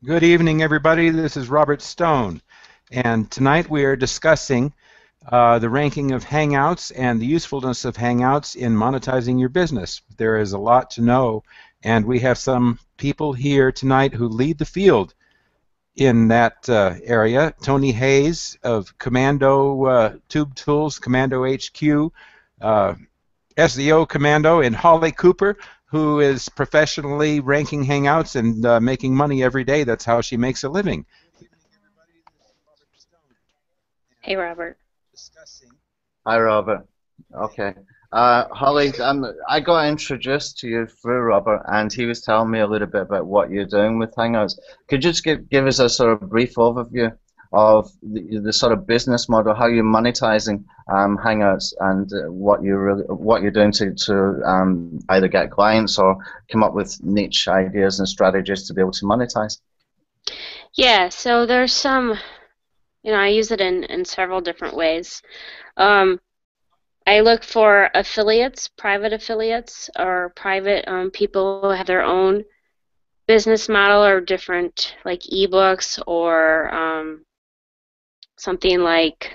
Good evening, everybody. This is Robert Stone, and tonight we are discussing the ranking of Hangouts and the usefulness of Hangouts in monetizing your business. There is a lot to know, and we have some people here tonight who lead the field in that area. Tony Hayes of Commando Tube Tools, Commando HQ, uh, SEO Commando, and Holly Cooper, who is professionally ranking Hangouts and making money every day. That's how she makes a living. Hey, Robert. Hi, Robert. Okay. Holly, I got introduced to you through Robert, and he was telling me a little bit about what you're doing with Hangouts. Could you just give us a sort of brief overview of the sort of business model, how you're monetizing Hangouts, and what you're doing to either get clients or come up with niche ideas and strategies to be able to monetize? Yeah, so there's I use it in several different ways. Um, I look for affiliates, private affiliates, or private people who have their own business model or different, like ebooks or something like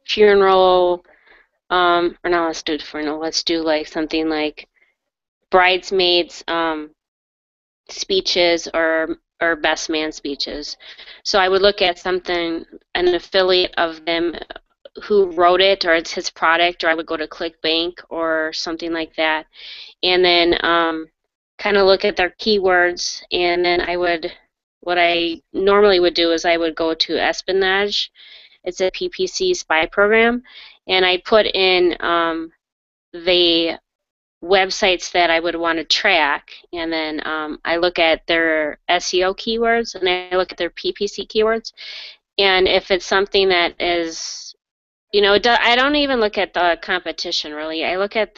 funeral, or not, let's do funeral, let's do like something like bridesmaids, speeches or best man speeches. So I would look at something, an affiliate of them who wrote it, or it's his product, or I would go to ClickBank or something like that, and then kind of look at their keywords, and then what I normally would do is I would go to Espionage. It's a PPC spy program, and I put in the websites that I would want to track, and then I look at their SEO keywords and I look at their PPC keywords, and if it's something that is, I don't even look at the competition really. I look at,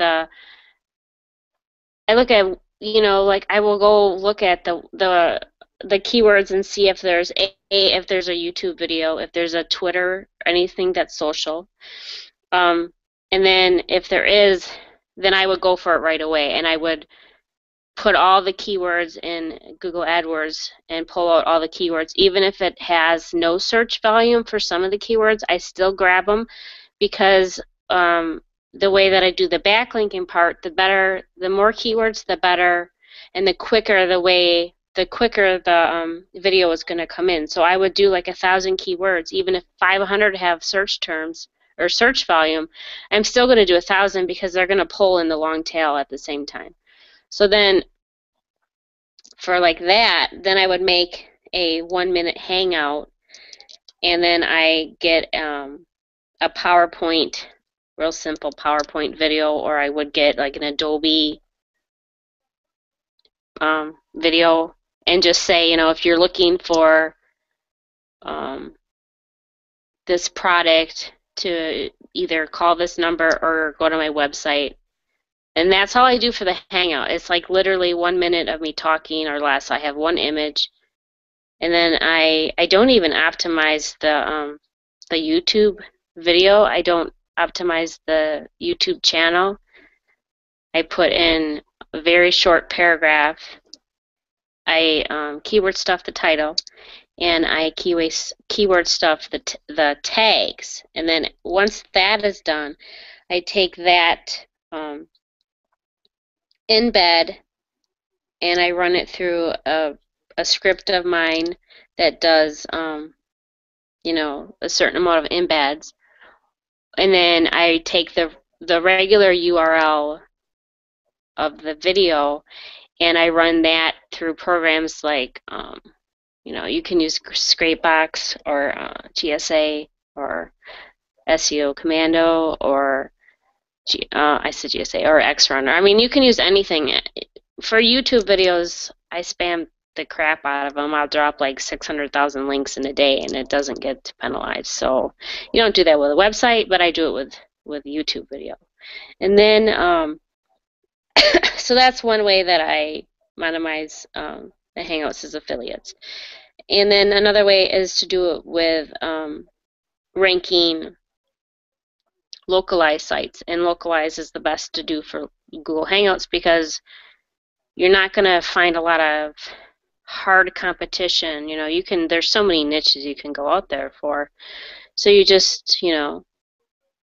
like I will go look at the keywords and see if there's if there's a YouTube video, if there's a Twitter, anything that's social. Um, and then if there is, then I would go for it right away, and I would put all the keywords in Google AdWords and pull out all the keywords. Even if it has no search volume for some of the keywords, I still grab them because the way that I do the backlinking part, the better, the more keywords, the better, and the quicker the video is going to come in. So I would do like 1,000 keywords, even if 500 have search terms or search volume, I'm still going to do 1,000 because they're going to pull in the long tail at the same time. So then for like that, then I would make a 1 minute hangout, and then I get a PowerPoint, real simple PowerPoint video, or I would get like an Adobe video and just say, if you're looking for um, this product, to either call this number or go to my website. And that's all I do for the hangout. It's like literally 1 minute of me talking or less. I have one image, and then I don't even optimize the YouTube video. I don't optimize the YouTube channel. I put in a very short paragraph. I keyword stuff the title, and I keyword stuff the tags. And then once that is done, I take that embed and I run it through a script of mine that does a certain amount of embeds, and then I take the regular URL of the video and I run that through programs like you can use Scrapebox or GSA or SEO Commando or I said GSA or XRunner. I mean, you can use anything. For YouTube videos, I spam the crap out of them. I'll drop like 600,000 links in a day, and it doesn't get penalized. So you don't do that with a website, but I do it with YouTube video. And then, so that's one way that I monetize the Hangouts as affiliates. And then another way is to do it with ranking localized sites. And localized is the best to do for Google Hangouts because you're not going to find a lot of hard competition. You know, there's so many niches you can go out there for. So you just,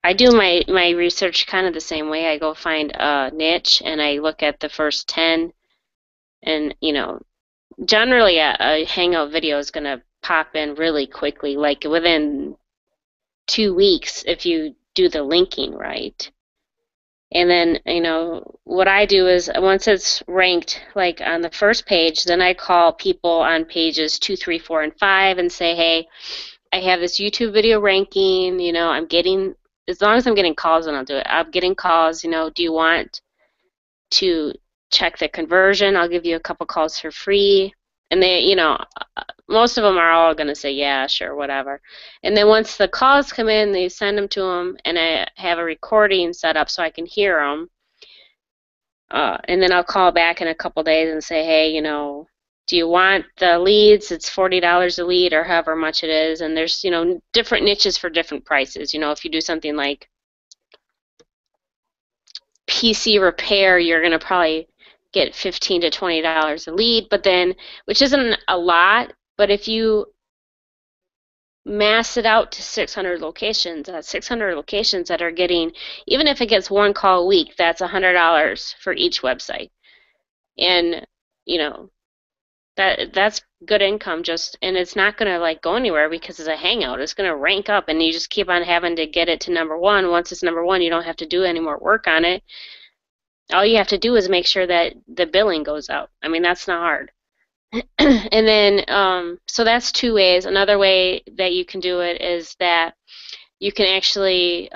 I do my research kind of the same way. I go find a niche and I look at the first 10, and, generally a Hangout video is going to pop in really quickly, like within 2 weeks if you do the linking right. And then, what I do is once it's ranked like on the first page, then I call people on pages 2, 3, 4, and 5 and say, hey, I have this YouTube video ranking, I'm getting, as long as I'm getting calls, then I'll do it. I'm getting calls, do you want to check the conversion? I'll give you a couple calls for free. And they, most of them are all going to say, yeah, sure, whatever. And then once the calls come in, they send them to them, and I have a recording set up so I can hear them. And then I'll call back in a couple days and say, hey, do you want the leads? It's $40 a lead or however much it is. And there's, different niches for different prices. If you do something like PC repair, you're going to probably get $15 to $20 a lead, but then, which isn't a lot, but if you mass it out to 600 locations, 600 locations that are getting, even if it gets one call a week, that's $100 for each website. And, that's good income, and it's not going to like go anywhere because it's a Hangout. It's going to rank up, and you just keep on having to get it to number one. Once it's number one, you don't have to do any more work on it. All you have to do is make sure that the billing goes out. I mean, that's not hard. And then, so that's two ways. Another way that you can do it is that you can actually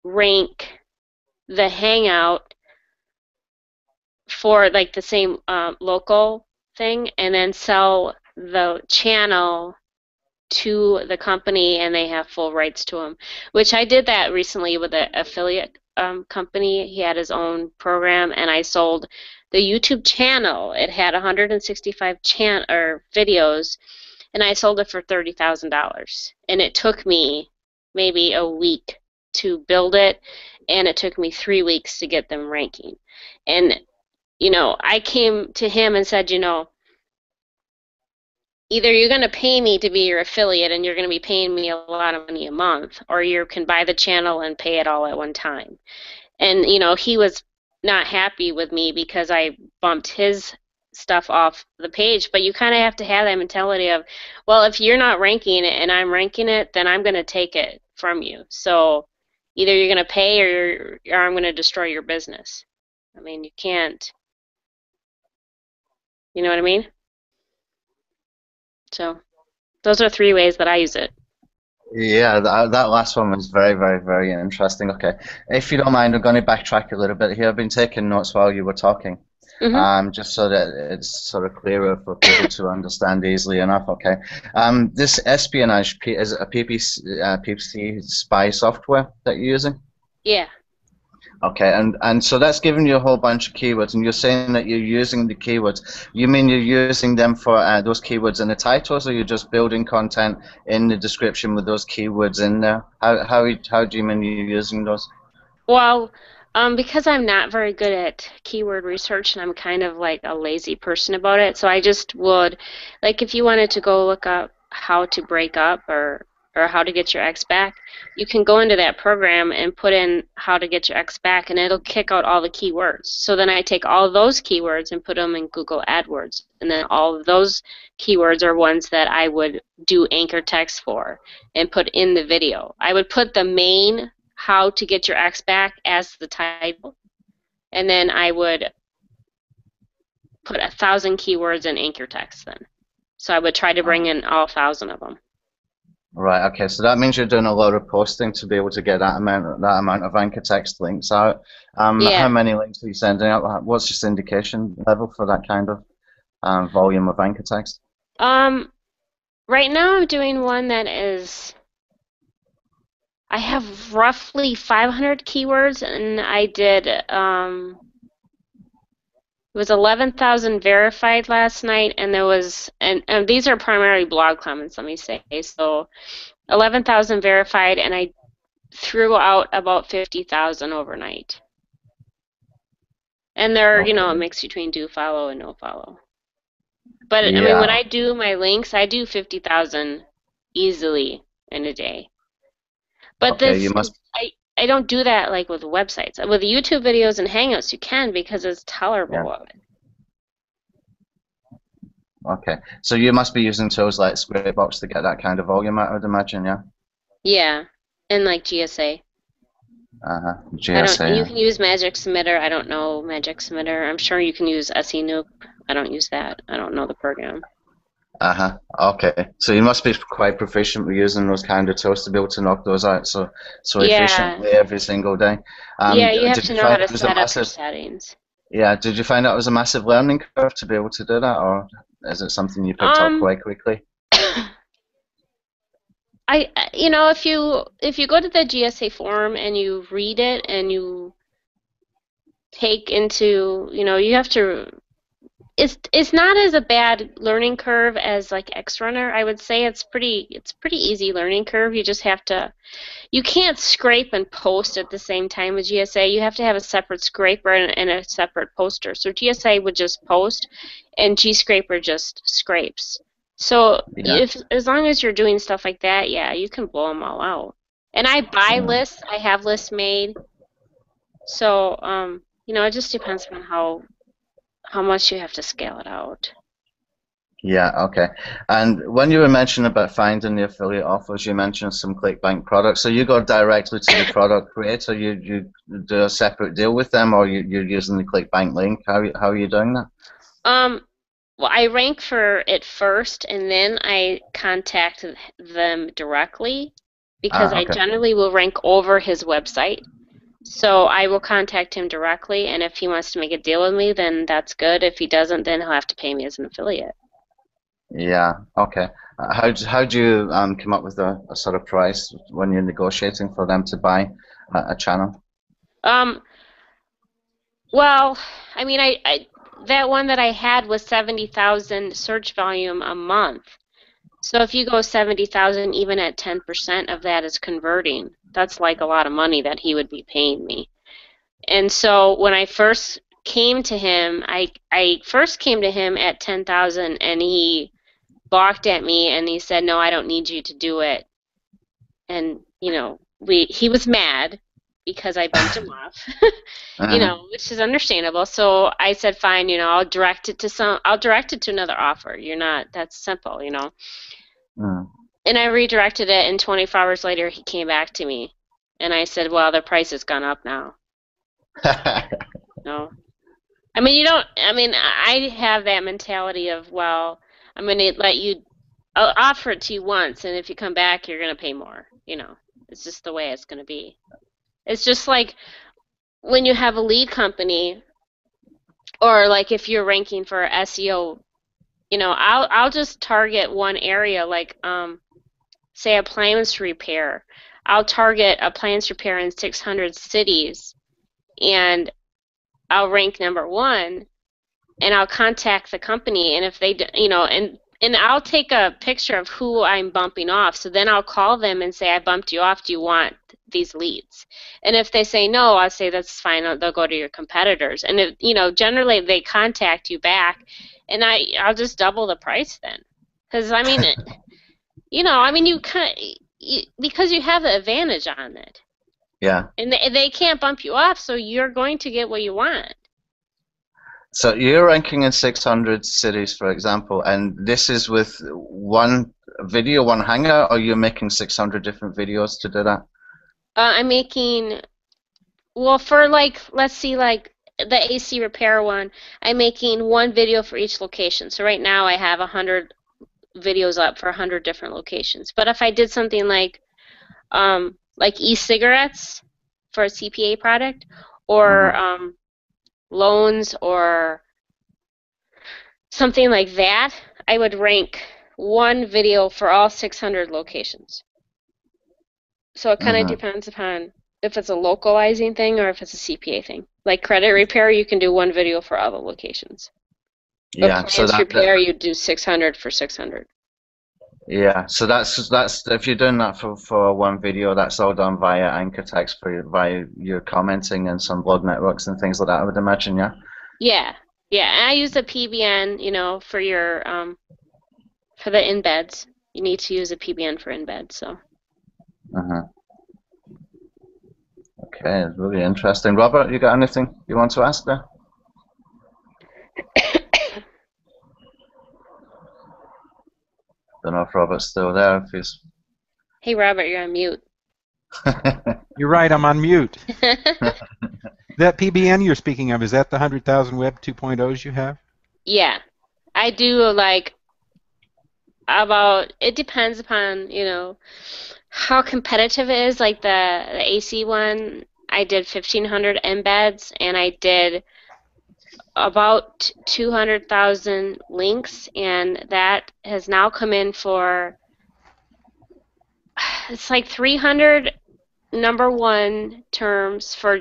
rank the Hangout for like the same local thing, and then sell the channel to the company, and they have full rights to them. Which I did that recently with an affiliate company. He had his own program, and I sold the YouTube channel. It had 165 videos, and I sold it for $30,000. And it took me maybe a week to build it, and it took me 3 weeks to get them ranking. And I came to him and said, either you're going to pay me to be your affiliate and you're going to be paying me a lot of money a month, or you can buy the channel and pay it all at one time. And, he was not happy with me because I bumped his stuff off the page. But you kind of have to have that mentality of, well, if you're not ranking it and I'm ranking it, then I'm going to take it from you. So either you're going to pay or I'm going to destroy your business. I mean, you can't, you know what I mean? So those are 3 ways that I use it. Yeah, that last one was very, very, very interesting. Okay, if you don't mind, I'm going to backtrack a little bit here. I've been taking notes while you were talking, just so that it's sort of clearer for people to understand easily enough. Okay, this espionage is it a PPC spy software that you're using? Yeah. Okay, and so that's giving you a whole bunch of keywords, and you're saying that you're using the keywords. You mean you're using them for those keywords in the titles, or you're just building content in the description with those keywords in there? How do you mean you're using those? Well, because I'm not very good at keyword research and I'm kind of like a lazy person about it, so I just would, like if you wanted to go look up how to break up or how to get your ex back, you can go into that program and put in how to get your ex back, and it'll kick out all the keywords. So then I take all those keywords and put them in Google AdWords, and then all of those keywords are ones that I would do anchor text for and put in the video. I would put the main how to get your ex back as the title, and then I would put 1,000 keywords in anchor text then. So I would try to bring in all 1,000 of them. Right. Okay. So that means you're doing a lot of posting to be able to get that amount of anchor text links out. Yeah. How many links are you sending out? What's your syndication level for that kind of volume of anchor text? Right now I'm doing one that is, I have roughly 500 keywords, and I did, it was 11,000 verified last night, and there was, and these are primarily blog comments, let me say, so 11,000 verified, and I threw out about 50,000 overnight. And they're, you know, a Okay. mix between do follow and no follow. But I mean, when Yeah. I do my links, I do 50,000 easily in a day. But Okay. You this, must. I don't do that like with websites. With YouTube videos and Hangouts, you can because it's Yeah. tolerable of it. Okay. So you must be using tools like Scrapebox to get that kind of volume, I would imagine. Yeah. Yeah, and like GSA. Uh-huh. I don't. You GSA. can use Magic Submitter. I don't know Magic Submitter. I'm sure you can use SE Noop. I don't use that. I don't know the program. Uh-huh. Okay. So you must be quite proficient with using those kind of tools to be able to knock those out so Yeah, efficiently every single day. yeah. You have Did to you know how find to it was a set up your massive settings. yeah, did you find that was a massive learning curve to be able to do that, or is it something you picked up Um, quite quickly? you know, if you go to the GSA forum and you read it and you take into, you know, you have to. It's not as a bad learning curve as like XRunner. I would say it's pretty easy learning curve. You just have to. You can't scrape and post at the same time with GSA. You have to have a separate scraper and a separate poster. So GSA would just post, and GScraper just scrapes. So Yeah. if as long as you're doing stuff like that, yeah, you can blow them all out. And I buy Mm. lists. I have lists made. So you know, it just depends on how much you have to scale it out. Yeah, okay. And when you were mentioning about finding the affiliate offers, you mentioned some ClickBank products. So you go directly to the product creator, you do a separate deal with them, or you're using the ClickBank link? How are you doing that? Um, well, I rank for it first, and then I contact them directly because Ah, I okay. generally will rank over his website. So I will contact him directly, and if he wants to make a deal with me, then that's good. If he doesn't, then he'll have to pay me as an affiliate. Yeah, okay. How do you come up with a sort of price when you're negotiating for them to buy a channel? Um, well, I mean, that one that I had was 70,000 search volume a month. So if you go 70,000, even at 10% of that is converting, that's like a lot of money that he would be paying me. And so when I first came to him, I first came to him at 10,000 and he balked at me and he said, "No, I don't need you to do it." And you know, he was mad because I bumped him off. You Uh, know, which is understandable. So I said, "Fine, you know, I'll direct it to another offer. You're not that's simple, you know." mm. And I redirected it, and 24 hours later, he came back to me. And I said, well, the price has gone up now. No. I mean, you don't, I mean, I have that mentality of, well, I'm going to let you, I'll offer it to you once, and if you come back, you're going to pay more. You know, it's just the way it's going to be. It's just like when you have a lead company, or like if you're ranking for SEO, you know, I'll just target one area, like, say appliance repair. I'll target appliance repair in 600 cities and I'll rank number one and I'll contact the company and if they, you know, and I'll take a picture of who I'm bumping off. So then I'll call them and say, I bumped you off. Do you want these leads? And if they say no, I'll say that's fine. They'll go to your competitors. And if, you know, generally they contact you back and I'll just double the price then. Because I mean, you know, I mean, because you have the advantage on it, Yeah. and they can't bump you off, so you're going to get what you want. So you're ranking in 600 cities, for example, and this is with one video, one hangout, or you're making 600 different videos to do that? I'm making, well, for like, let's see, like the AC repair one, I'm making one video for each location. So right now I have 100 videos up for 100 different locations. But if I did something like e-cigarettes for a CPA product, or Mm-hmm. loans, or something like that, I would rank one video for all 600 locations. So it kind of Mm-hmm. depends upon if it's a localizing thing or if it's a CPA thing. Like credit repair, you can do one video for all the locations. Yeah, so Appliance repair, you do 600 for 600. yeah, so that's if you're doing that for one video, that's all done via anchor text via your commenting and some blog networks and things like that, I would imagine, yeah. Yeah, yeah. And I use a PBN, for your for the embeds. You need to use a PBN for embeds. So Uh-huh. Okay, it's really interesting. Robert, you got anything you want to ask there? Don't know if Robert's still there. If he's hey, Robert, you're on mute. You're right, I'm on mute. That PBN you're speaking of, is that the 100,000 Web 2.0s you have? Yeah, I do like about. It depends upon how competitive it is. Like the AC one, I did 1,500 embeds, and I did about 200,000 links, and that has now come in for it's like 300 number one terms for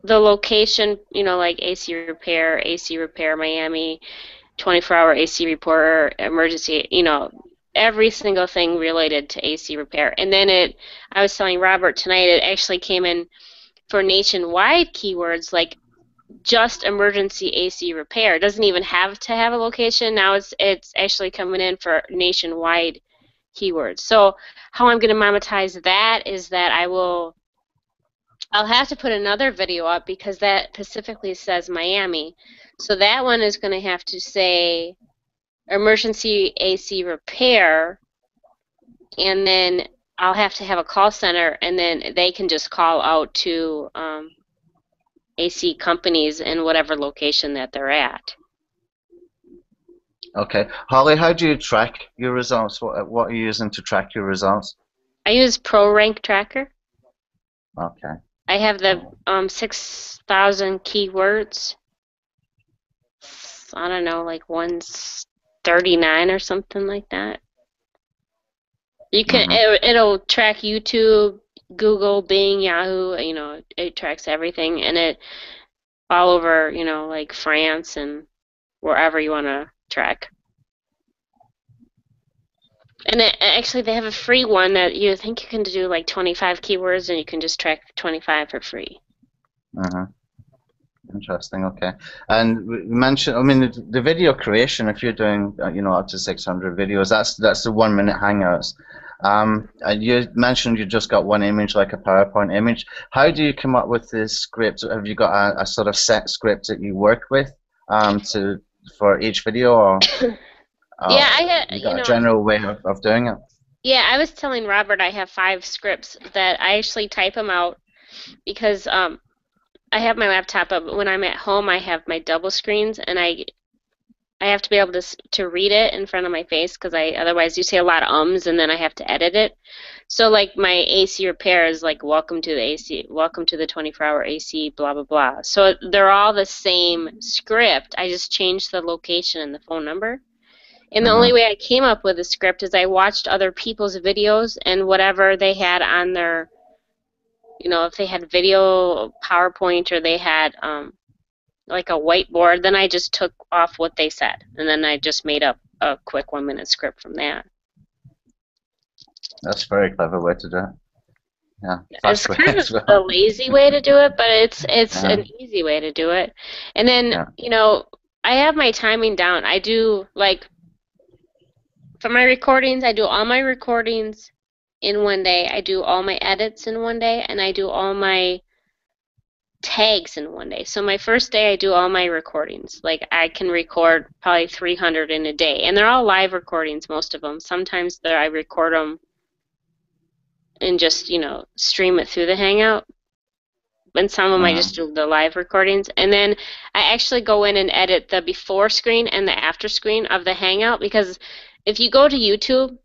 the location, like AC repair Miami, 24-hour AC reporter, emergency, every single thing related to AC repair. And then I was telling Robert tonight, it actually came in for nationwide keywords like just emergency AC repair. It doesn't even have to have a location. Now it's actually coming in for nationwide keywords. So how I'm going to monetize that is that I'll have to put another video up because that specifically says Miami. So that one is going to have to say emergency AC repair, and then I'll have to have a call center, and then they can just call out to AC companies in whatever location that they're at. Okay, Holly, how do you track your results? What are you using to track your results? I use ProRank Tracker. Okay. I have the 6,000 keywords. I don't know, like 139 or something like that. You can it'll track YouTube, Google, Bing, Yahoo. It tracks everything, and it all over, like France and wherever you want to track. And actually, they have a free one that you think you can do like 25 keywords, and you can just track 25 for free. Interesting. Okay. And you mentioned, I mean, the video creation. If you're doing, up to 600 videos, that's the 1 minute Hangouts. And you mentioned you just got one image, like a PowerPoint image. How do you come up with this script? Have you got a sort of set script that you work with for each video, or Yeah, you got a general way of doing it? Yeah, I was telling Robert I have 5 scripts that I actually type them out because I have my laptop up. When I'm at home, I have my double screens, and I have to be able to read it in front of my face because otherwise you say a lot of ums, and then I have to edit it. So like my AC repair is like welcome to the 24-hour AC, blah blah blah. So they're all the same script. I just changed the location and the phone number. And the only way I came up with a script is I watched other people's videos, and whatever they had on their, if they had video, PowerPoint, or they had like a whiteboard, then I just took off what they said, and then I just made up a quick 1 minute script from that. That's a very clever way to do it. Yeah, it's kind of a lazy way to do it, but it's an easy way to do it. And then I have my timing down. I do like for my recordings, I do all my recordings in one day. I do all my edits in one day, and I do all my tags in one day. So my first day I do all my recordings. Like I can record probably 300 in a day, and they're all live recordings, most of them. Sometimes I record them and just stream it through the Hangout, and some of them I just do the live recordings. And then I actually go in and edit the before screen and the after screen of the Hangout, because if you go to YouTube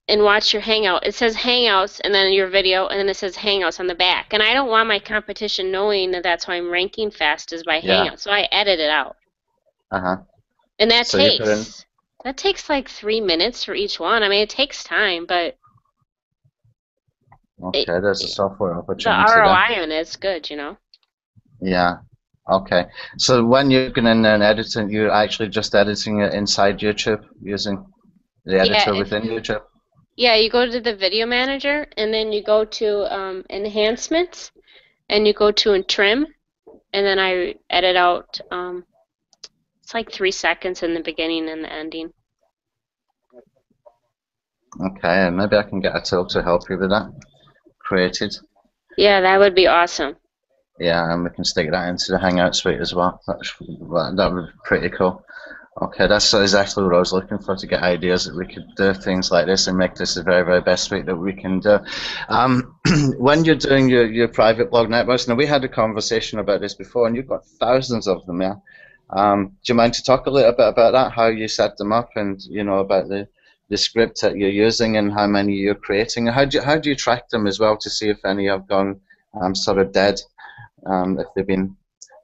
and watch your Hangout, it says Hangouts and then your video, and then it says Hangouts on the back. And I don't want my competition knowing that that's why I'm ranking fast is by Hangouts, so I edit it out. And that takes like 3 minutes for each one. I mean, it takes time, but there's a software opportunity. The ROI on it's good, Yeah. Okay. So when you're going in and editing, you're actually just editing it inside YouTube using the editor within YouTube? Yeah, you go to the video manager, and then you go to enhancements, and you go to trim, and then I edit out. It's like 3 seconds in the beginning and the ending. Okay, and maybe I can get a tool to help you with that. Created. Yeah, that would be awesome. Yeah, and we can stick that into the Hangout suite as well. That would be pretty cool. Okay, that's exactly what I was looking for, to get ideas that we could do things like this and make this the very, very best suite that we can do. When you're doing your private blog networks, now we had a conversation about this before, and you've got thousands of them, yeah? Do you mind to talk a little bit about that, how you set them up, and about the script that you're using and how many you're creating? How do you track them as well to see if any have gone sort of dead, if they've been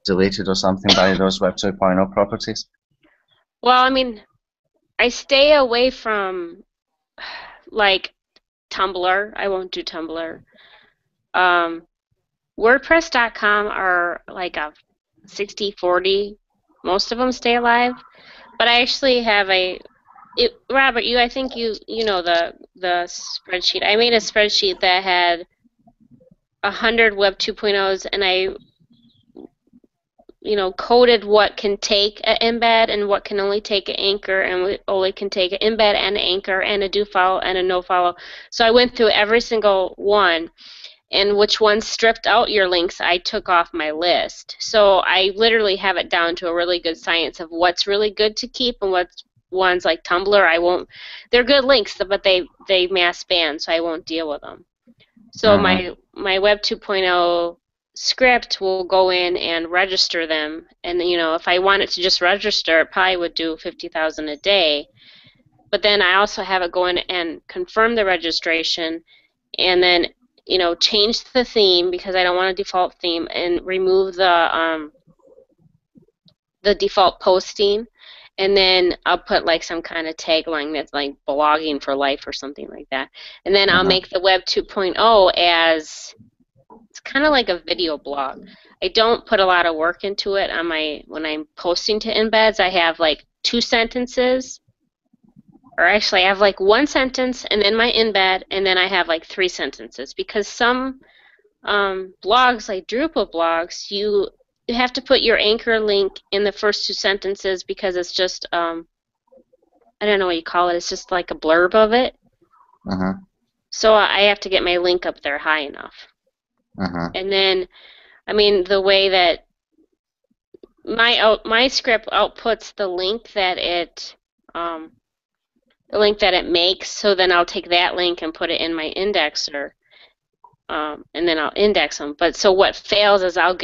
deleted or something by those Web 2.0 properties? Well, I mean, I stay away from like Tumblr. I won't do Tumblr. WordPress.com are like a 60-40. Most of them stay alive. But I actually have Robert, I think you know the spreadsheet. I made a spreadsheet that had 100 Web 2.0s, and I coded what can take an embed and what can only take an anchor, and we only can take an embed and an anchor and a do follow and a no follow. So I went through every single one, and which ones stripped out your links I took off my list. So I literally have it down to a really good science of what's really good to keep and what's ones like Tumblr I won't. They're good links, but they mass ban, so I won't deal with them. So my Web 2.0 script will go in and register them, and if I wanted to just register, it probably would do 50,000 a day. But then I also have it go in and confirm the registration, and then change the theme because I don't want a default theme, and remove the default posting, and then I'll put like some kind of tagline that's like blogging for life or something like that, and then I'll make the Web 2.0 as it's kind of like a video blog. I don't put a lot of work into it on when I'm posting to embeds. I have like 2 sentences, or actually I have like 1 sentence and then my embed, and then I have like 3 sentences, because some blogs, like Drupal blogs, you have to put your anchor link in the first 2 sentences, because it's just I don't know what you call it. It's just like a blurb of it. So I have to get my link up there high enough. And then, I mean, the way that my script outputs the link that it makes, so then I'll take that link and put it in my indexer, and then I'll index them. But so what fails is I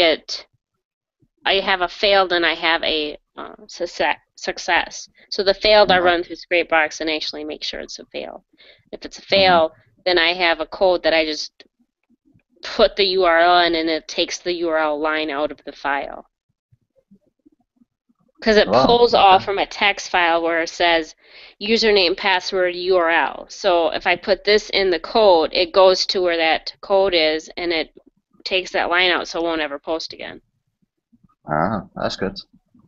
have a failed and I have a success. So the failed I run through Scrapebox and actually make sure it's a fail. If it's a fail, then I have a code that I just put the URL in, and it takes the URL line out of the file. Because it pulls all from a text file where it says username, password, URL. So if I put this in the code, it goes to where that code is, and it takes that line out, so it won't ever post again. Ah, that's good.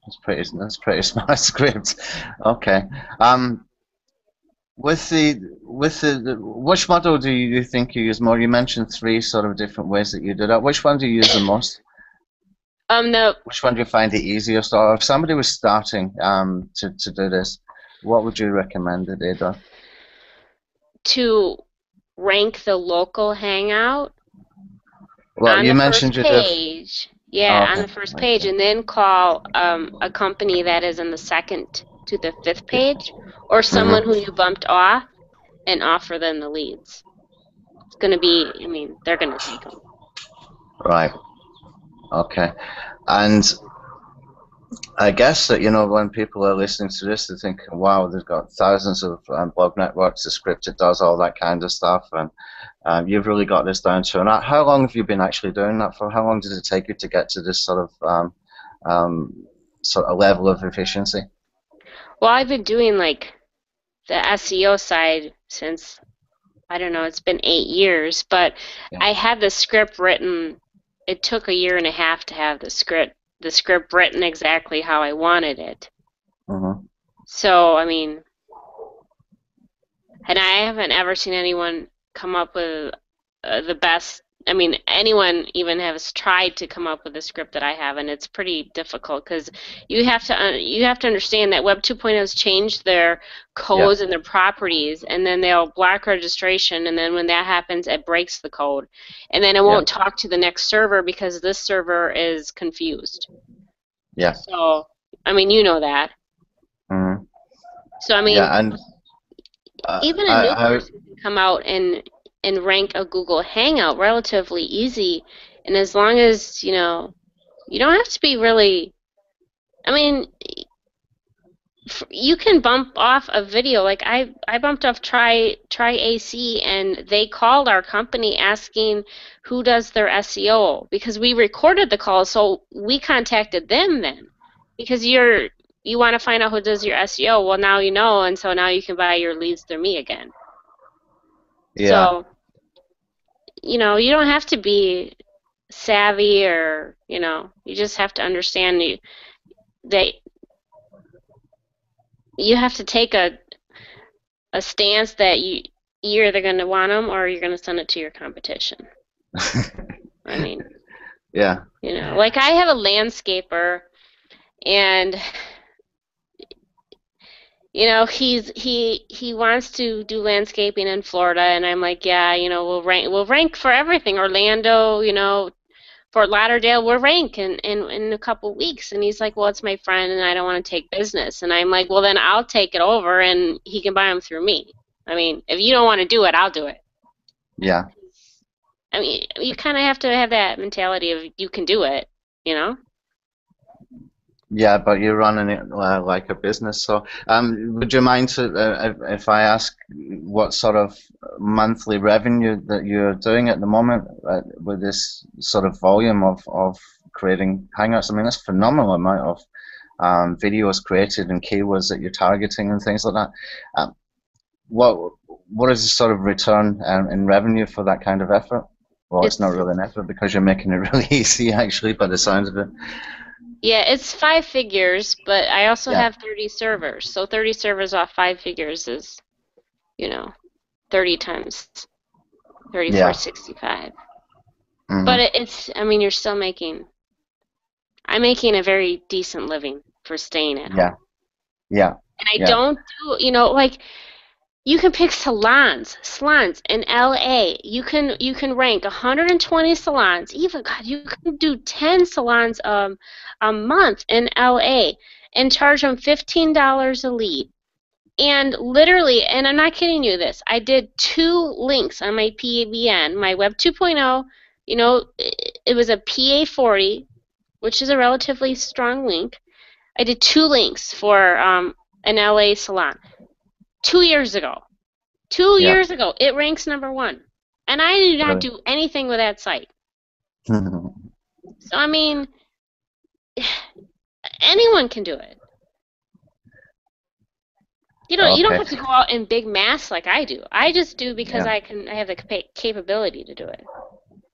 That's pretty smart script. Okay. Which model do you think you use more? You mentioned 3 sort of different ways that you do that. Which one do you use the most? Which one do you find the easiest? Or if somebody was starting to do this, what would you recommend that they do? To rank the local Hangout. Well, on you the mentioned first page. Yeah, on the first page, and then call a company that is in the 2nd to the 5th page, or someone who you bumped off, and offer them the leads. It's going to be, I mean, they're going to take them. Right. Okay. And I guess that, when people are listening to this, they're thinking, wow, they've got thousands of blog networks, the script that does all that kind of stuff, and you've really got this down to. And how long have you been actually doing that for? How long did it take you to get to this sort of level of efficiency? Well, I've been doing like the SEO side since, I don't know, it's been 8 years, but I had the script written. It took 1.5 years to have the script written exactly how I wanted it. So, I mean, and I haven't ever seen anyone come up with the best, I mean, anyone even has tried to come up with a script that I have, and it's pretty difficult because you have to understand that Web 2.0 has changed their Yeah, codes and their properties, and then they'll block registration, and then when that happens, it breaks the code, and then it yeah, won't talk to the next server because this server is confused. yeah. So, I mean, you know that. Hmm. So, I mean, Yeah, and even a new I person can come out and rank a Google Hangout relatively easy, and as long as you don't have to be really. I mean, you can bump off a video. Like I bumped off try AC, and they called our company asking who does their SEO because we recorded the call, so we contacted them then because you want to find out who does your SEO. Well, now you know, and so now you can buy your leads through me again. yeah, So you don't have to be savvy or you just have to understand that you have to take a stance that you're either going to want them or you're going to send it to your competition. I mean, yeah, like I have a landscaper, and he wants to do landscaping in Florida, and I'm like, yeah, we'll rank for everything. Orlando, Fort Lauderdale, we'll rank in a couple weeks. And he's like, well, it's my friend, and I don't want to take business. And I'm like, well, then I'll take it over, and he can buy them through me. I mean, if you don't want to do it, I'll do it. yeah. I mean, you kind of have to have that mentality of you can do it, you know? Yeah, but you're running it like a business. So, would you mind if I ask what sort of monthly revenue that you're doing at the moment with this sort of volume of creating Hangouts? I mean, that's a phenomenal amount of videos created and keywords that you're targeting and things like that. Um, what what is the sort of return in revenue for that kind of effort? Well, it's not It's really an effort because you're making it really easy, actually, by the sounds of it. Yeah, it's five figures, but I also Yeah, have 30 servers. So 30 servers off five figures is, you know, 30 times yeah. 3465. But Hmm. I mean, I'm making a very decent living for staying at Yeah, home. yeah, And I yeah, don't do, like you can pick salons in LA. You can rank 120 salons. Even God, you can do 10 salons a month in LA and charge them $15 a lead. And literally, and I'm not kidding you this, I did two links on my PABN, my Web 2.0, it was a PA40, which is a relatively strong link. I did two links for an LA salon 2 years ago. Two yeah. years ago, it ranks #1. And I do not Really. do anything with that site. So, I mean, anyone can do it. You don't Okay. have to go out in big mass like I do. I just do because Yeah. I have the capability to do it.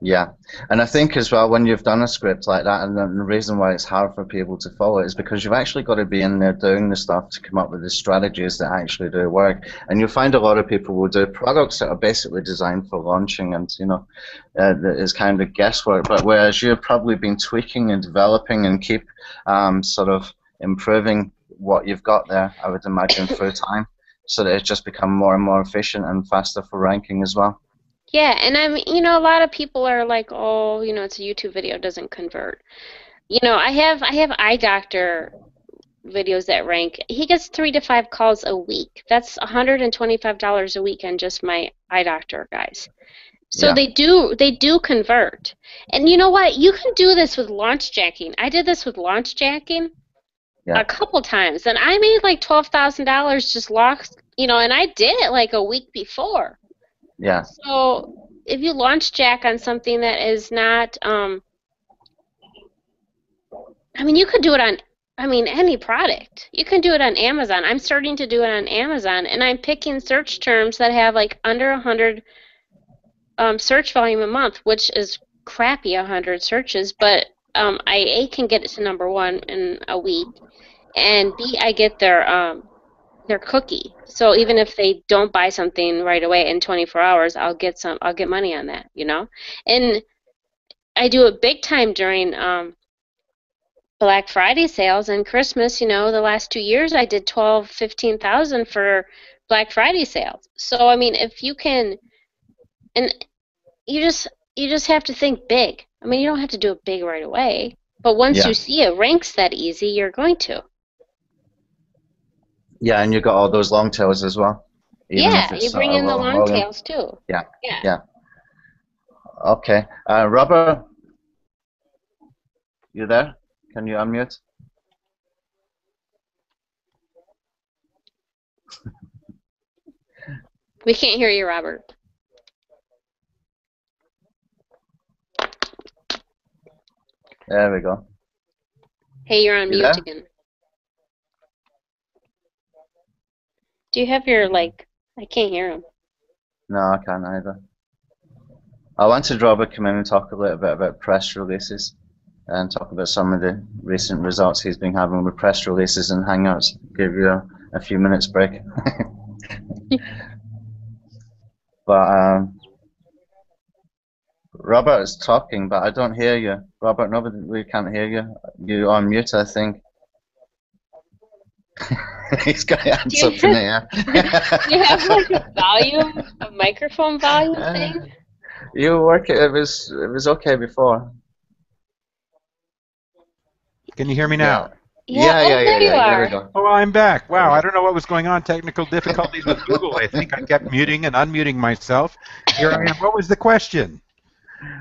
Yeah. And I think as well, when you've done a script like that, and the reason why it's hard for people to follow is because you've actually got to be in there doing the stuff to come up with the strategies that actually do work. And you'll find a lot of people will do products that are basically designed for launching, and that is kind of guesswork. But whereas you've probably been tweaking and developing and keep sort of improving what you've got there, I would imagine, through time, so that it's just become more and more efficient and faster for ranking as well. Yeah, and a lot of people are like, oh, it's a YouTube video, it doesn't convert. I have eye doctor videos that rank. He gets 3 to 5 calls a week. That's $125 a week on just my eye doctor guys. So Yeah. they do convert. And you know what? You can do this with launch jacking. I did this with launch jacking Yeah. a couple times, and I made like $12,000 just and I did it like a week before. Yeah. So if you launch jack on something that is not, you could do it on, any product. You can do it on Amazon. I'm starting to do it on Amazon, and I'm picking search terms that have like under 100 search volume a month, which is crappy, 100 searches, but I can get it to #1 in a week, and B, I get their they're cookie. So even if they don't buy something right away in 24 hours, I'll get money on that, you know? And I do it big time during Black Friday sales and Christmas. You know, the last 2 years I did 12, 15,000 for Black Friday sales. So I mean, if you can, and you just have to think big. I mean, you don't have to do it big right away, but once Yeah. you see it ranks that easy, you're going to. Yeah, and you got all those long tails as well, even if Yeah, it's you not bring a in the low long volume. tails too. Yeah, Yeah. yeah. Okay. Robert, you there? Can you unmute? We can't hear you, Robert. There we go. Hey, you're on You mute there? again. Do you have your, like, I can't hear him. No, I can't either. I wanted Robert to come in and talk a little bit about press releases and talk about some of the recent results he's been having with press releases and Hangouts. Give you a few minutes break. But Robert is talking, but I don't hear you. Robert, nobody, we can't hear you. You're on mute, I think. He's got hands up in the air. Do you have like a microphone volume thing? You work it. It was okay before. Can you hear me now? Yeah. Oh, there you Here we are. go. Oh, I'm back. Wow, I don't know what was going on. Technical difficulties with Google. I think I kept muting and unmuting myself. Here I am. What was the question?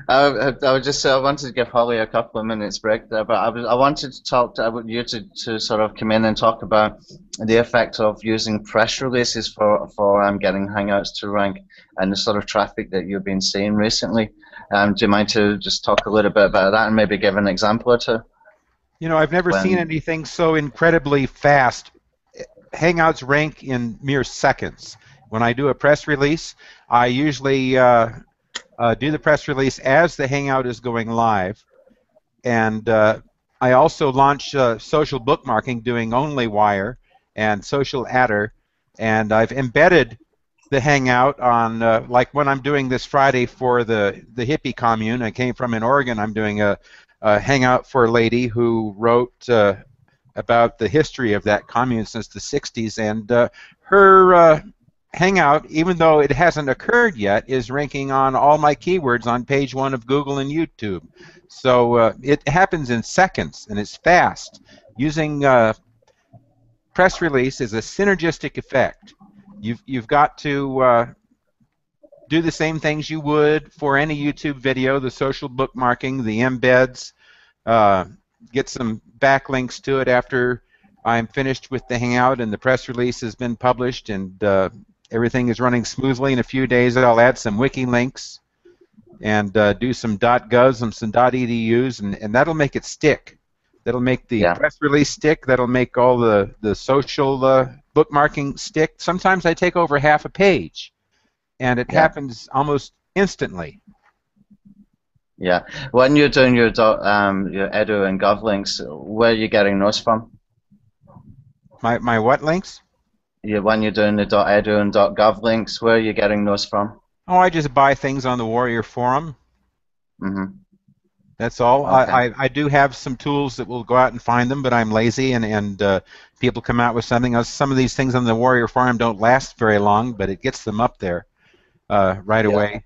I was just I wanted to give Holly a couple of minutes break there, but I wanted to talk to you to sort of come in and talk about the effect of using press releases for getting Hangouts to rank and the sort of traffic that you've been seeing recently. Do you mind to just talk a little bit about that and maybe give an example or two? You know, I've never seen anything so incredibly fast. Hangouts rank in mere seconds. When I do a press release, I usually do the press release as the Hangout is going live, and I also launch social bookmarking doing only Wire and Social Adder, and I've embedded the Hangout on, like when I'm doing this Friday for the hippie commune I came from in Oregon, I'm doing a Hangout for a lady who wrote about the history of that commune since the 60s, and her Hangout, even though it hasn't occurred yet, is ranking on all my keywords on page 1 of Google and YouTube. So it happens in seconds, and it's fast. Using press release is a synergistic effect. You've got to do the same things you would for any YouTube video, the social bookmarking, the embeds, get some backlinks to it after I'm finished with the Hangout and the press release has been published and everything is running smoothly. In a few days I'll add some wiki links and do some .govs and some .edus, and that'll make it stick. That'll make the press release stick. That'll make all the social bookmarking stick. Sometimes I take over half a page, and it happens almost instantly. Yeah. When you're doing your edu and gov links, where are you getting those from? My what links? Yeah, when you're doing the .edu and .gov links, where are you getting those from? Oh, I just buy things on the Warrior Forum. Mm-hmm. That's all. Okay. I do have some tools that will go out and find them, but I'm lazy, and people come out with something else. Some of these things on the Warrior Forum don't last very long, but it gets them up there right away.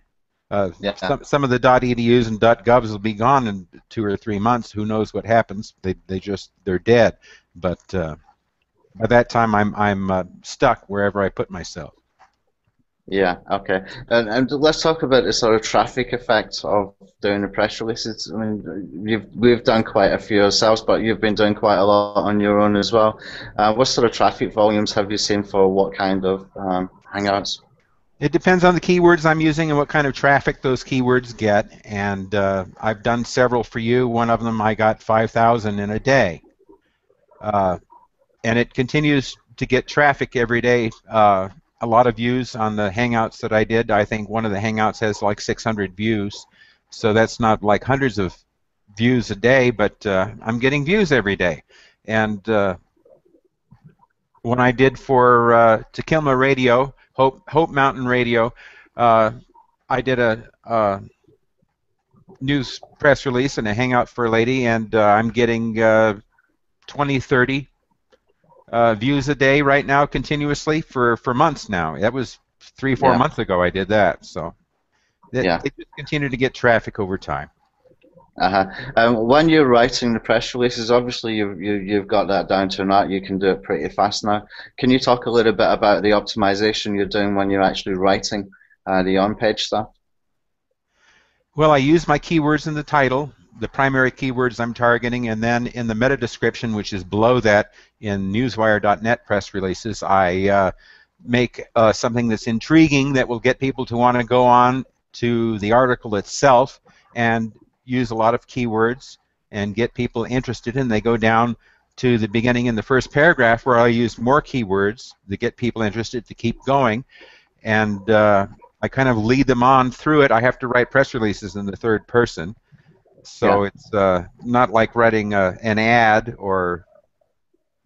Some of the .edus and .govs will be gone in 2 or 3 months. Who knows what happens? They're dead. But by that time, I'm stuck wherever I put myself. Yeah, okay. And let's talk about the sort of traffic effects of doing the press releases. I mean, we've done quite a few ourselves, but you've been doing quite a lot on your own as well. What sort of traffic volumes have you seen for what kind of Hangouts? It depends on the keywords I'm using and what kind of traffic those keywords get. And I've done several for you. One of them I got 5,000 in a day. And it continues to get traffic every day. A lot of views on the Hangouts that I did. I think one of the Hangouts has like 600 views. So that's not like hundreds of views a day, but I'm getting views every day. And when I did for Takilma Radio, Hope Mountain Radio, I did a news press release and a hangout for a lady, and I'm getting 20, 30 views a day right now continuously for months now. That was 3, 4 Yeah, months ago I did that. So they yeah. just continue to get traffic over time. Uh-huh. When you're writing the press releases, obviously you've got that down to an art. You can do it pretty fast now. Can you talk a little bit about the optimization you're doing when you're actually writing the on-page stuff? Well, I use my keywords in the title, the primary keywords I'm targeting, and then in the meta description, which is below that in newswire.net press releases, I make something that's intriguing that will get people to want to go on to the article itself and use a lot of keywords and get people interested, and they go down to the beginning in the first paragraph where I use more keywords to get people interested to keep going, and I kind of lead them on through it. I have to write press releases in the third person, so Yeah. it's not like writing an ad or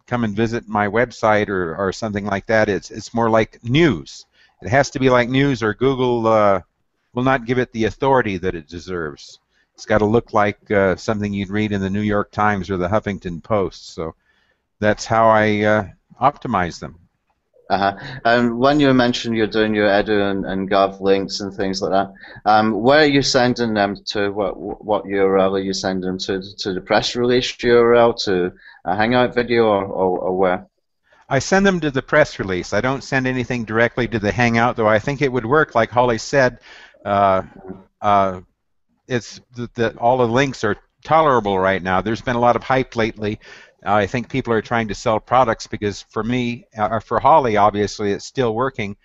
come and visit my website or something like that. It's more like news. It has to be like news, or Google will not give it the authority that it deserves. It's got to look like something you'd read in the New York Times or the Huffington Post. So that's how I optimize them. Uh-huh. And when you mentioned you're doing your edu and gov links and things like that, where are you sending them to? What URL are you sending them to? To the press release URL, to a Hangout video, or where? I send them to the press release. I don't send anything directly to the Hangout, though I think it would work. Like Holly said, uh, it's that all the links are tolerable right now. There's been a lot of hype lately. I think people are trying to sell products because for me, or for Holly, obviously, it's still working.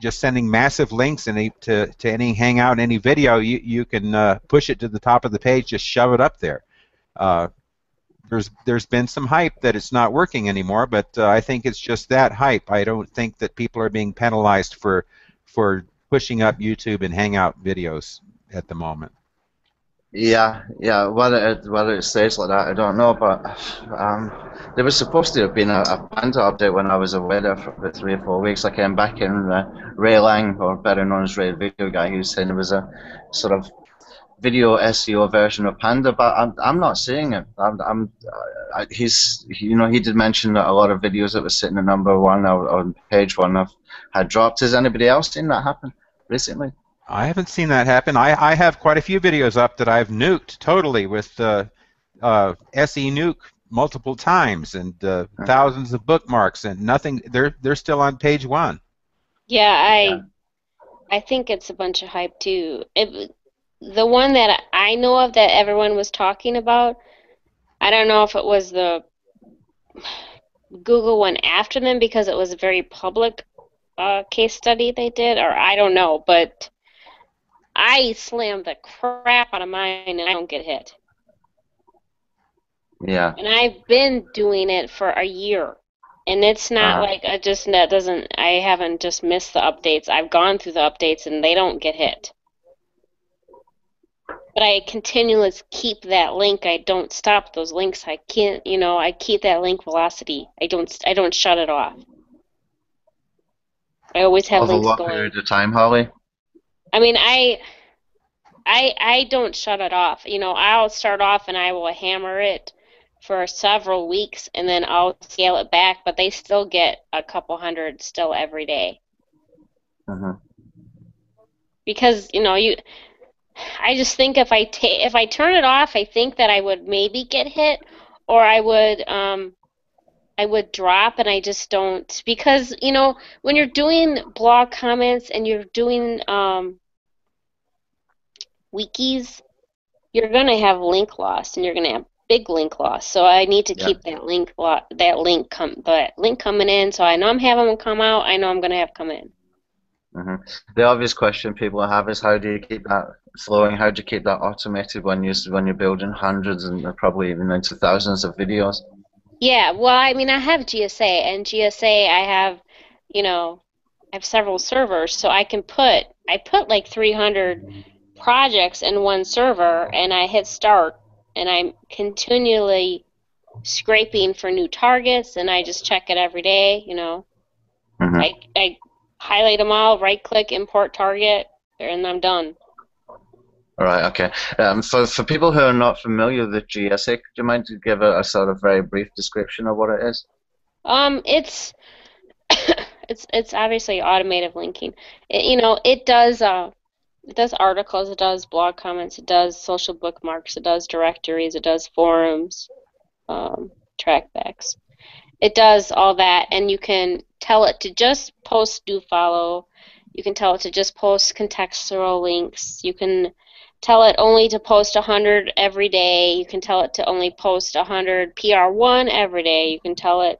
Just sending massive links to any Hangout, any video, you can push it to the top of the page, just shove it up there. There's been some hype that it's not working anymore, but I think it's just that hype. I don't think that people are being penalized for pushing up YouTube and Hangout videos at the moment. Yeah, yeah. Whether it stays like that, I don't know. But there was supposed to have been a Panda update when I was away there for about 3 or 4 weeks. I came back and Ray Lang, or better known as Ray Video Guy, he was saying there was a sort of video SEO version of Panda, but I'm not seeing it. He did mention that a lot of videos that were sitting at number one or on page one had dropped. Has anybody else seen that happen recently? I haven't seen that happen. I have quite a few videos up that I've nuked totally with SE nuke multiple times and thousands of bookmarks and nothing. They're still on page one. Yeah, I think it's a bunch of hype too. The one that I know of that everyone was talking about, I don't know if it was the Google one after them because it was a very public case study they did, or I don't know, but I slammed the crap out of mine and I don't get hit. Yeah. And I've been doing it for a year. And it's not like I haven't just missed the updates. I've gone through the updates and they don't get hit. But I continually keep that link. I don't stop those links. I can't, I keep that link velocity. I don't shut it off. I always have Over links what going. period of time, Holly? I mean, I don't shut it off. I'll start off and I will hammer it for several weeks and then I'll scale it back, but they still get a couple hundred still every day. Because, I just think if I turn it off, I think that I would maybe get hit, or I would drop, and I just don't, because when you're doing blog comments and you're doing wikis, you're gonna have link loss, and you're gonna have big link loss. So I need to keep that link coming in. So I know I'm having them come out. I know I'm gonna have come in. The obvious question people have is, how do you keep that flowing? How do you keep that automated when you're building hundreds and probably even into thousands of videos? Yeah, well, I mean, I have GSA, and GSA, I have several servers, so I put like 300 projects in one server, and I hit start, and I'm continually scraping for new targets, and I just check it every day. You know, Hmm. I highlight them all, right click, import target, and I'm done. All right, okay. For people who are not familiar with GSA, could you mind to give a sort of very brief description of what it is? It's it's obviously automated linking. You know, it does articles, it does blog comments, it does social bookmarks, it does directories, it does forums, trackbacks. It does all that, and you can tell it to just post do follow. You can tell it to just post contextual links. You can tell it only to post 100 every day. You can tell it to only post 100 PR1 every day. You can tell it,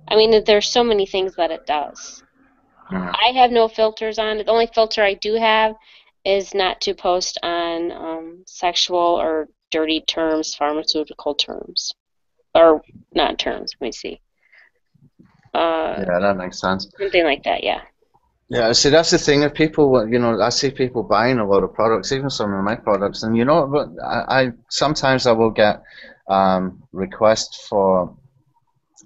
I mean, there's so many things that it does. Mhm. I have no filters on it. The only filter I do have is not to post on sexual or dirty terms, pharmaceutical terms, or not terms. Let me see. Yeah, that makes sense. Something like that, yeah. Yeah, see, that's the thing. If people, I see people buying a lot of products, even some of my products, and but I sometimes I will get requests for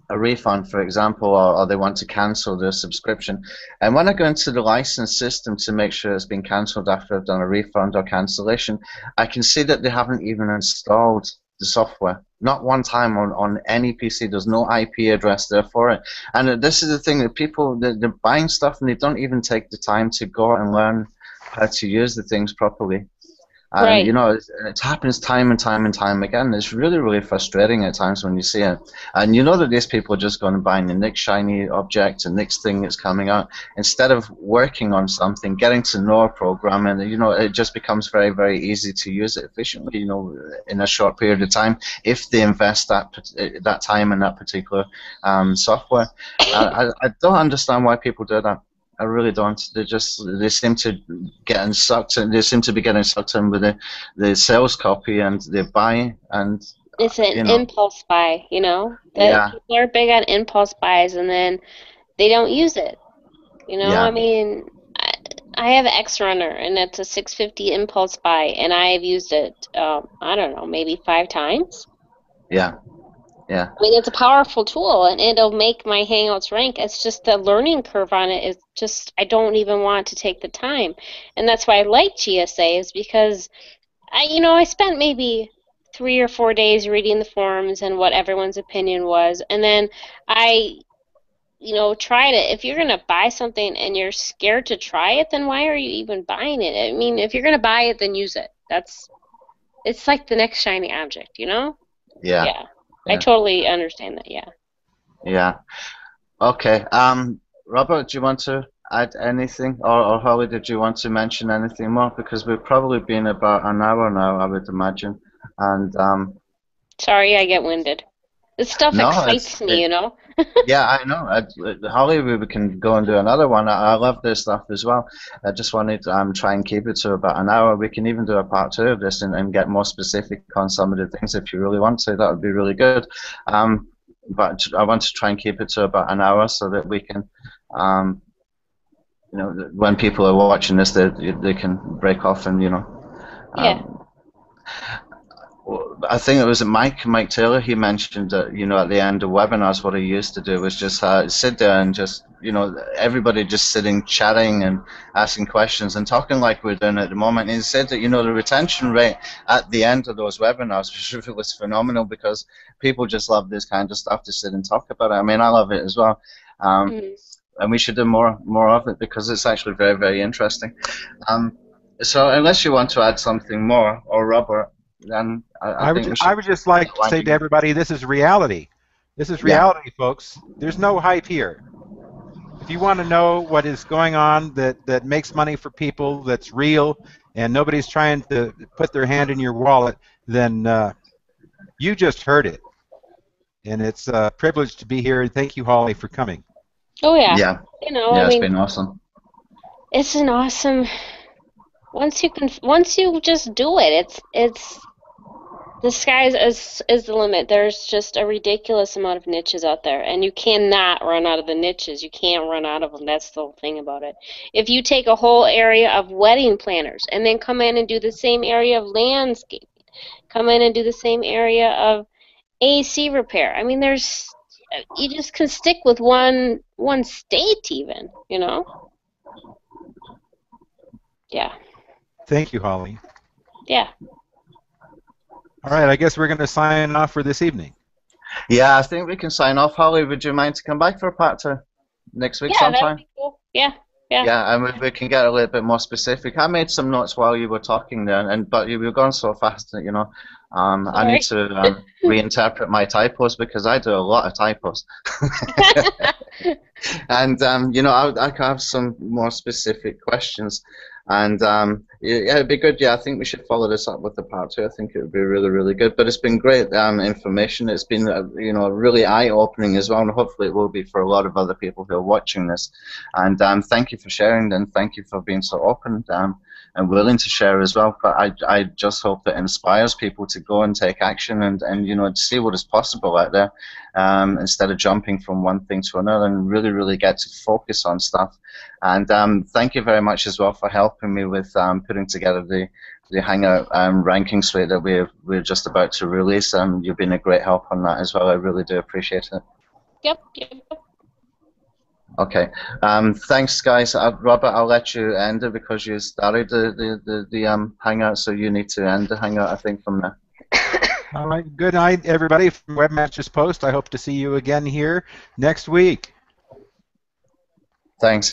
a refund, for example, or they want to cancel their subscription. And when I go into the license system to make sure it's been cancelled after I've done a refund or cancellation, I can see that they haven't even installed the software. Not one time on any PC. There's no IP address there for it. And this is the thing that people, they're buying stuff and they don't even take the time to go out and learn how to use the things properly. And Right. it happens time and time and time again. It's really, really frustrating at times when you see it. And you know that these people are just going and buying the next shiny object, the next thing that's coming out, instead of working on something, getting to know a program, and it just becomes very, very easy to use it efficiently, in a short period of time if they invest that time in that particular software. I don't understand why people do that. I really don't. They seem to getting sucked in. They seem to be getting sucked in with the sales copy and they buy and It's an you know impulse buy, you know? That yeah, people are big on impulse buys and then they don't use it. You know, I yeah, mean, I have X Runner and it's a 650 impulse buy and I've used it, I don't know, maybe 5 times. yeah, yeah, I mean, it's a powerful tool and it'll make my Hangouts rank. It's just the learning curve on it is just, I don't even want to take the time. And that's why I like GSA is because I spent maybe 3 or 4 days reading the forums and what everyone's opinion was, and then I, tried it. If you're gonna buy something and you're scared to try it, then why are you even buying it? I mean, if you're gonna buy it, then use it. It's like the next shiny object, you know? yeah, Yeah, I yeah, totally understand that. Yeah. yeah. Okay. Robert, do you want to add anything, or Holly, did you want to mention anything more? Because we've probably been about an hour now, I would imagine. And Sorry, I get winded. This stuff no, it's excites me, it, you know? Yeah, I know. Holly, we can go and do another one. I love this stuff as well. I just wanted to try and keep it to about an hour. We can even do a part two of this and get more specific on some of the things if you really want to. That would be really good. But I want to try and keep it to about an hour so that we can, um, when people are watching this, they can break off and Yeah. um, I think it was Mike Taylor. He mentioned that at the end of webinars, what he used to do was just sit there and just everybody just sitting, chatting and asking questions and talking like we're doing at the moment. And he said that the retention rate at the end of those webinars was phenomenal because people just love this kind of stuff to sit and talk about it. I mean, I love it as well, Mhm. and we should do more of it because it's actually very, very interesting. So unless you want to add something more, or Robert, then I think we I should would just like to say winding to up. everybody, this is reality. This is Yeah, reality, folks. There's no hype here. If you want to know what is going on that makes money for people, that's real, and nobody's trying to put their hand in your wallet, then you just heard it. And it's a privilege to be here. And thank you, Holly, for coming. Oh yeah. yeah, I yeah. It's mean, been awesome. it's an awesome. Once you just do it, it's the sky is the limit. There's just a ridiculous amount of niches out there, and you cannot run out of the niches. You can't run out of them. That's the whole thing about it. If you take a whole area of wedding planners and then come in and do the same area of landscape, come in and do the same area of AC repair. I mean, there's you just can stick with one state even, you know? Yeah. Thank you, Holly. Yeah. All right, I guess we're going to sign off for this evening. Yeah, I think we can sign off. Holly, would you mind to come back for part 2 next week Yeah, that would sometime? be cool. Yeah. Yeah. Yeah, and we can get a little bit more specific. I made some notes while you were talking there, but you were going so fast that, I need Sorry. to reinterpret my typos because I do a lot of typos. And I have some more specific questions, and yeah, it'd be good. Yeah, I think we should follow this up with the part 2. I think it would be really, really good. But it's been great information. It's been really eye-opening as well, and hopefully it will be for a lot of other people who are watching this. And thank you for sharing, and thank you for being so open and willing to share as well. But I just hope that inspires people to go and take action and to see what is possible out there, instead of jumping from one thing to another, and really get to focus on stuff. And thank you very much as well for helping me with putting together the Hangout ranking suite that we're just about to release. You've been a great help on that as well. I really do appreciate it. Yep. Okay. Thanks, guys. Robert, I'll let you end it because you started the Hangout, so you need to end the Hangout, I think, from there. All right, good night, everybody from Webmasters Post. I hope to see you again here next week. Thanks.